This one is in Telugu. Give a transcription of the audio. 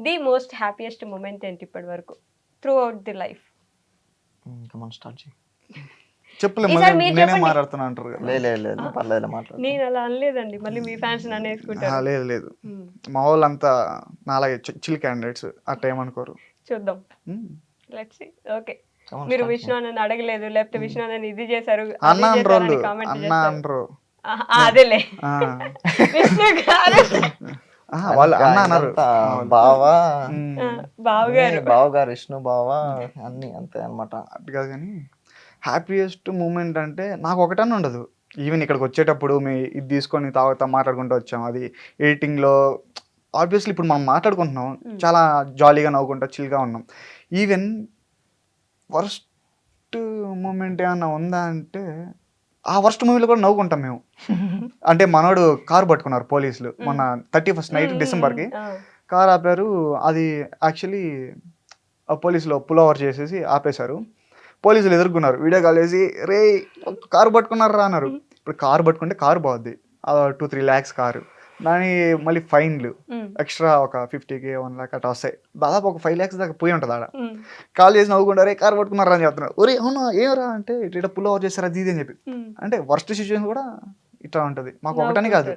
ది మోస్ట్ హ్యాపీయెస్ట్ మూమెంట్ ఏంటి ఇప్పటి వరకు త్రూ అవుట్ ది లైఫ్? ఇంకా మనం స్టార్ట్ చేయి. చెప్పులే ఈసారి మళ్ళీ మీరు నేనే చెప్పండి. మాట్లాడుతున్నా అంటారు కదా. లేదు పర్లేదు మాట్లాడు. నేను అలా అనలేదండి, మళ్ళీ మీ ఫ్యాన్స్ నన్ను వేసుకుంటారు. లేదు లేదు, మా వాళ్ళంతా నాలాగే చిల్ క్యాండిడేట్స్, అట్ట ఏమనుకోరు. చూద్దాం, hmm. Let's see. Okay, Come on, మీరు start విష్ణు అన్నని అడగలేదు, లేకపోతే విష్ణు అన్నని ఇది చేశారు అన్న అది అనరోళ్ళు, చేశారని కామెంట్ అన్న చేస్తారు. అనరు. అదేలే, ఆ. విష్ణు కాదు. ఆహా, వాళ్ళు అన్న అన్నారు. ఇదంతా మా వాళ్ళు. బావా మ్మ్. బావగారు. బావగారు విష్ణు బావా అన్ని అంతే అనమాట. అటు కాదు కానీ హ్యాపీయెస్ట్ మూమెంట్ అంటే నాకు ఒకటని ఉండదు. ఈవెన్ ఇక్కడికి వచ్చేటప్పుడు ఇది తీసుకొని తాగుతా మాట్లాడుకుంటూ వచ్చాం. అది ఎడిటింగ్లో ఆబ్వియస్లీ ఇప్పుడు మనం మాట్లాడుకుంటున్నాం, చాలా జాలీగా నవ్వుకుంటా చిల్గా ఉన్నాం. ఈవెన్ వర్స్ట్ మూమెంట్ ఏమన్నా ఉందా అంటే ఆ వర్స్ట్ మూవీలో కూడా నవ్వుకుంటాం మేము. అంటే మనోడు కారు పట్టుకున్నారు పోలీసులు మొన్న 31st నైట్ డిసెంబర్కి. కారు ఆపారు, అది యాక్చువల్లీ పోలీసులు పుల్ ఓవర్ చేసేసి ఆపేశారు. పోలీసులు ఎదుర్కొన్నారు, వీడియో కాల్ చేసి రే కారు పట్టుకున్నారా అన్నారు. ఇప్పుడు కారు పట్టుకుంటే కారు బాగుద్ది, 2-3 lakhs కారు, దాని మళ్ళీ ఫైన్లు ఎక్స్ట్రా ఒక 50K 1 lakh అట్లా వస్తాయి. దాదాపు ఒక 5 lakhs దాకా పోయి ఉంటుంది ఆడ. కాల్ చేసి నవ్వుకుంటారే కారు పట్టుకున్నారా అని చెప్తున్నారు. ఒరే అవునా ఏమరా అంటే ఇట్లా పుల్ ఓవర్ చేస్తారా అది ఇది అని చెప్పి. అంటే వర్స్ట్ సిచ్యువేషన్ కూడా ఇట్లా ఉంటుంది. మాకు ఒకటని కాదు,